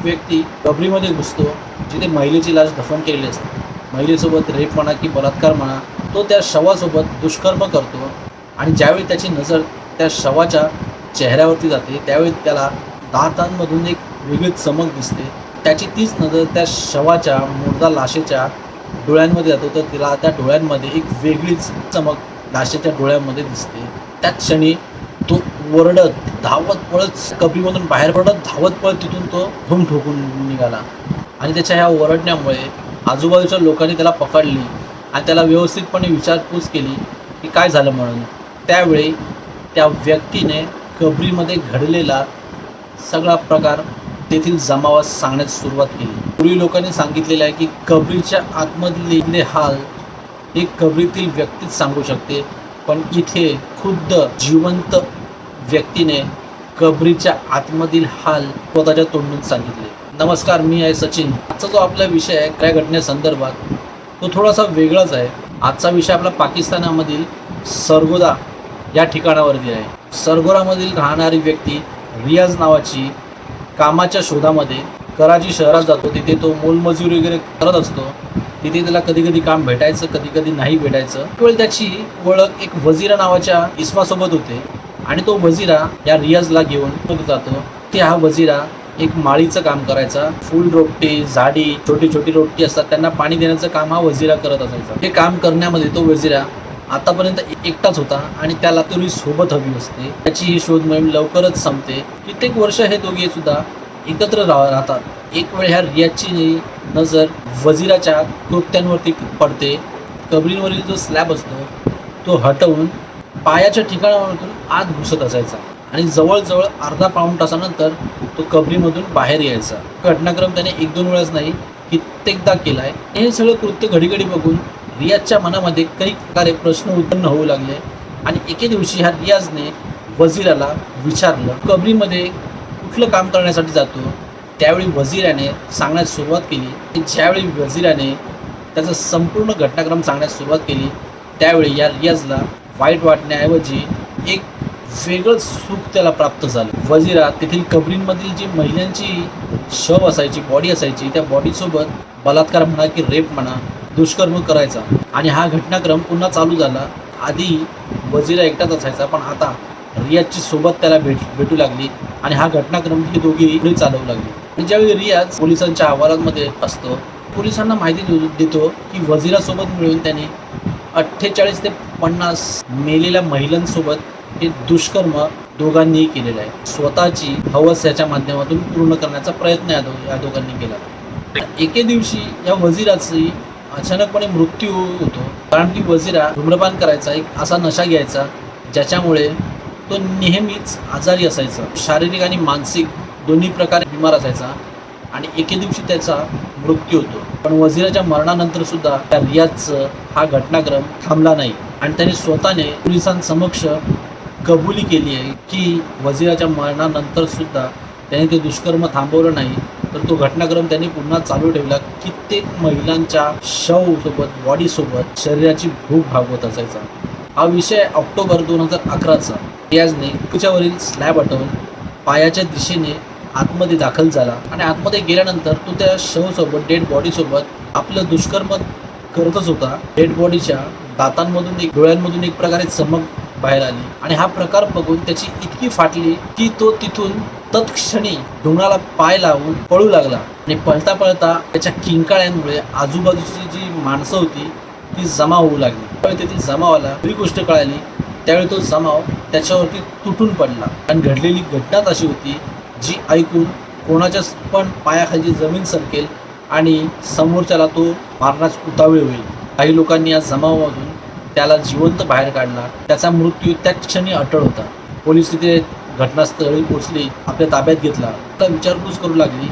व्यक्ती कबरीमध्ये घुसतो जिथे महिलेची लाश दफन केलेली असते. महिलेसोबत रेप म्हणा की बलात्कार म्हणा, तो त्या शवासोबत दुष्कर्म करतो आणि ज्यावेळी त्याची नजर त्या शवाच्या चेहऱ्यावरती जाते त्यावेळी त्याला दातांमधून एक वेगळीच चमक दिसते. त्याची तीच नजर त्या शवाच्या मुर्दा लाशेच्या डोळ्यांमध्ये जातो तर तिला त्या डोळ्यांमध्ये एक वेगळीच चमक लाशेच्या डोळ्यांमध्ये दिसते. त्याच क्षणी तो ओरडत धावत पळत कबरीमधून बाहेर पडत धावत पळत तिथून तो धूम ठोकून निघाला आणि त्याच्या ह्या ओरडण्यामुळे आजूबाजूच्या लोकांनी त्याला पकडली आणि त्याला व्यवस्थितपणे विचारपूस केली की काय झालं म्हणून. त्यावेळी त्या व्यक्तीने कबरीमध्ये घडलेला सगळा प्रकार तेथील जमावास सांगण्यास सुरुवात केली. पूर्वी लोकांनी सांगितलेलं आहे की कबरीच्या आतमधले हाल हे कबरीतील व्यक्तीच सांगू शकते, पण इथे खुद्द जिवंत व्यक्तीने कबरीच्या आतमधील हाल स्वतःच्या तोंडून सांगितले. नमस्कार, मी आहे सचिन. आजचा जो आपला विषय आहे त्या घटनेसंदर्भात तो थोडासा वेगळाच आहे. आजचा विषय आपला पाकिस्तानामधील सरगोदा या ठिकाणावरती आहे. सरगोरामधील राहणारी व्यक्ती रियाज नावाची कामाच्या शोधामध्ये कराची शहरात जातो. तिथे तो मोलमजुरी वगैरे करत असतो. तिथे त्याला कधी कधी काम भेटायचं, कधी कधी नाही भेटायचं. त्यावेळी त्याची ओळख एक वजीरा नावाच्या इसमासोबत होते आणि तो वजीरा या रियाजला घेऊन जातो. ते हा वजीरा एक माळीचं काम करायचा. फुल रोपटी, झाडी, छोटी छोटी रोपटी असतात त्यांना पाणी देण्याचं काम हा वजीरा करत असायचा. हे काम करण्यामध्ये तो वजीरा आतापर्यंत एकटाच होता आणि त्याला तरी सोबत हवी असते. त्याची ही शोध मोहीम लवकरच संपते. कित्येक वर्ष हे दोघे सुद्धा एकत्र राहतात. एक वेळ ह्या रियाजची नजर वजीराच्या कृत्यांवरती पडते. कबरीवरील जो स्लॅब असतो तो हटवून पायाच्या ठिकाणावरून आत घुसत असायचा आणि जवळजवळ अर्धा पाऊण तासानंतर तो कबरीमधून बाहेर यायचा. घटनाक्रम त्याने एक दोन वेळाच नाही कित्येकदा केला आहे. हे सगळं कृत्य घडीघडी बघून रियाजच्या मनामध्ये काही प्रकारे प्रश्न उत्पन्न होऊ लागले आणि एके दिवशी ह्या रियाजने वजीराला विचारलं कबरीमध्ये कुठलं काम करण्यासाठी जातो. त्यावेळी वजीराने सांगण्यास सुरुवात केली की ज्यावेळी वजीराने त्याचं संपूर्ण घटनाक्रम सांगण्यास सुरुवात केली त्यावेळी या रियाजला वाईट वाटण्याऐवजी एक वेगळंच सुख त्याला प्राप्त झालं. वजीरा तेथील कबरींमधील जी महिलांची शव असायची, बॉडी असायची, त्या बॉडीसोबत बलात्कार म्हणा की रेप म्हणा, दुष्कर्म करायचा आणि हा घटनाक्रम पुन्हा चालू झाला. आधी वजीरा एकटाच असायचा पण आता रियाजची सोबत त्याला भेटू लागली आणि हा घटनाक्रम ही दोघी पुढे चालवू लागली. ज्यावेळी रियाज पोलिसांच्या अहवालांमध्ये असतो, पोलिसांना माहिती देतो की वजीरासोबत मिळून त्याने 48 ते 50 मेलेल्या महिलांसोबत हे दुष्कर्म दोघांनीही केलेलं आहे. स्वतःची हवस याच्या माध्यमातून पूर्ण करण्याचा प्रयत्न या दोघांनी केला. एके दिवशी या वजीराची अचानकपणे मृत्यू होतो कारण की वजीरा धूम्रपान करायचा, एक असा नशा घ्यायचा ज्याच्यामुळे तो नेहमीच आजारी असायचा. शारीरिक आणि मानसिक दोन्ही प्रकारे बिमार असायचा आणि एके दिवशी त्याचा मृत्यू होतो. पण वजीराच्या मरणानंतर सुद्धा त्या रियाजचं हा घटनाक्रम थांबला नाही आणि त्याने स्वतःने पोलिसांसमक्ष कबुली केली आहे की वजीराच्या मरणानंतर सुद्धा त्याने ते दुष्कर्म थांबवलं नाही तर तो घटनाक्रम त्यांनी पुन्हा चालू ठेवला. कित्येक महिलांच्या शवसोबत, बॉडीसोबत शरीराची भूक भागवत असायचा. हा विषय ऑक्टोबर 2011चा. रियाजने त्याच्यावरील स्लॅब हटवून पायाच्या दिशेने आतमध्ये दाखल झाला आणि आतमध्ये गेल्यानंतर तो त्या शवसोबत, डेड बॉडीसोबत आपलं दुष्कर्म करतच होता. डेड बॉडीच्या दातांमधून डोळ्यांमधून एक प्रकारे चमक बाहेर आली आणि हा प्रकार बघून त्याची इतकी फाटली की तो तिथून तत्क्षणी ढुंगाला पाय लावून पळू लागला आणि पळता पळता त्याच्या किंकाळ्यांमुळे आजूबाजूची जी माणसं होती ती जमा होऊ लागली. त्यावेळी तेथील जमावाला ही गोष्ट कळाली. त्यावेळी तो जमाव त्याच्यावरती तुटून पडला आणि घडलेली घटनाच अशी होती जी ऐकून कोणाच्याच पण पायाखाली जमीन सरकेल आणि समोरच्याला तो मारण्यास उतावळे होईल. काही लोकांनी या जमावामधून त्याला जिवंत बाहेर काढला. त्याचा मृत्यू त्याच क्षणी अटळ होता. पोलीस तिथे घटनास्थळी पोचली, आपल्या ताब्यात घेतला, तर विचारपूस करू लागली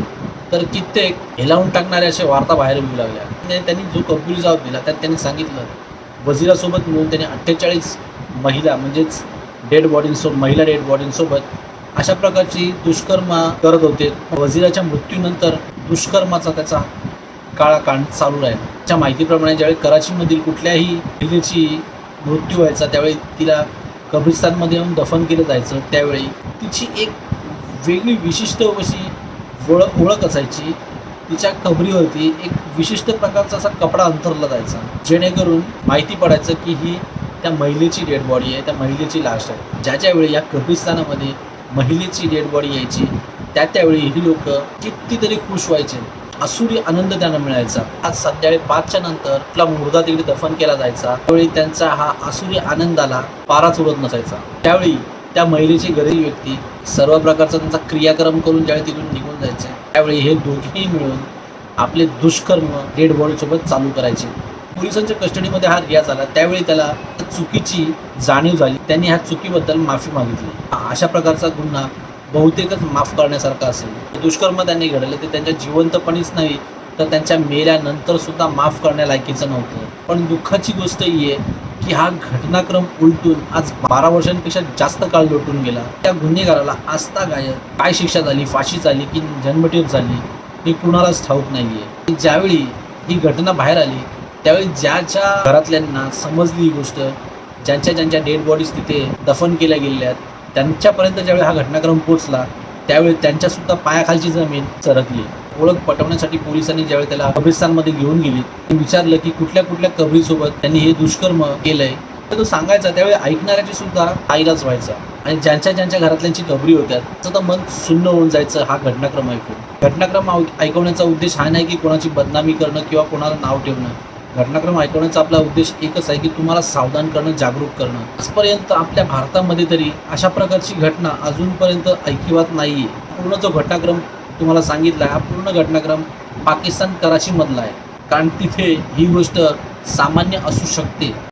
तर कित्येक हेलावून टाकणारे अशा वार्ता बाहेर येऊ लागल्या. त्यांनी जो कबुली जबाब दिला त्यात त्यांनी सांगितलं वजीरासोबत मिळून त्यांनी 48 महिला म्हणजेच महिला डेड बॉडींसोबत अशा प्रकारची दुष्कर्म करत होते. वजीराच्या मृत्यूनंतर दुष्कर्माचा त्याचा काळाकांड चालू राहिला. त्याच्या माहितीप्रमाणे ज्यावेळी कराचीमधील कुठल्याही महिलेची मृत्यू व्हायचा त्यावेळी तिला कब्रिस्तानमध्ये येऊन दफन केलं जायचं. त्यावेळी तिची एक वेगळी विशिष्ट अशी ओळख असायची. तिच्या कबरीवरती एक विशिष्ट प्रकारचा असा कपडा अंथरला जायचा, जेणेकरून माहिती पडायचं की ही त्या महिलेची डेड बॉडी आहे, त्या महिलेची लाश आहे. ज्याच्या वेळी या कब्रिस्तानामध्ये महिलेची डेड बॉडी यायची, त्यावेळी ही लोक कितीतरी खुश व्हायचे. आसुरी आनंद त्यांना मिळायचा. आज संध्याकाळी 5च्या नंतर आपला मुर्दा तिकडे दफन केला जायचा. त्यावेळी त्यांचा हा आसुरी आनंदाला पाराच उरत नसायचा. त्यावेळी त्या महिलेची गरीब व्यक्ती सर्व प्रकारचा त्यांचा क्रियाक्रम करून ज्यावेळी तिथून निघून जायचे, त्यावेळी हे दोघेही मिळून आपले दुष्कर्म डेड बॉडीसोबत चालू करायचे. पोलिसांच्या कस्टडीमध्ये हा रियाज आला. त्यावेळी त्याला चुकीची जाणीव झाली. त्यांनी ह्या चुकीबद्दल माफी मागितली. अशा प्रकारचा गुन्हा बहुतेकच माफ करण्यासारखा असेल. दुष्कर्म त्यांनी घडले ते त्यांच्या जिवंतपणीच नाही तर त्यांच्या मेल्यानंतर सुद्धा माफ करण्यालायकीचं नव्हतं. पण दुःखाची गोष्ट ही आहे की हा घटनाक्रम उलटून आज 12 वर्षांपेक्षा जास्त काळ लोटून गेला. त्या गुन्हेगाराला आजता गायब काय शिक्षा झाली, फाशी झाली की जन्मठेप झाली हे कुणालाच ठाऊक नाही आहे. ज्यावेळी ही घटना बाहेर आली त्यावेळी ज्याच्या घरातल्यांना समजली ही गोष्ट, ज्यांच्या डेड बॉडीज तिथे दफन केल्या गेलेल्या आहेत, त्यांच्यापर्यंत ज्यावेळी हा घटनाक्रम पोचला त्यावेळी त्यांच्यासुद्धा पायाखालची जमीन सरकली. ओळख पटवण्यासाठी पोलिसांनी ज्यावेळी त्याला कब्रिस्तानमध्ये घेऊन गेली, विचारलं की कुठल्या कुठल्या कबरीसोबत त्यांनी हे दुष्कर्म केलंय, तर तो सांगायचा. त्यावेळी ऐकणाऱ्याची सुद्धा आईलाच व्हायचा. आणि ज्यांच्या घरातल्यांची कबरी होत्या त्याचं तर मन सुन्न होऊन जायचं हा घटनाक्रम ऐकून. घटनाक्रम ऐकवण्याचा उद्देश हा नाही की कोणाची बदनामी करणं किंवा कोणाला नाव ठेवणं. घटनाक्रम ऐकवण्याचा आपला उद्देश एकच आहे की तुम्हाला सावधान करणं, जागरूक करणं. आजपर्यंत आपल्या भारतामध्ये तरी अशा प्रकारची घटना अजूनपर्यंत ऐकिवात नाही आहे. पूर्ण जो घटनाक्रम तुम्हाला सांगितला आहे हा पूर्ण घटनाक्रम पाकिस्तान कराचीमधला आहे, कारण तिथे ही गोष्ट सामान्य असू शकते.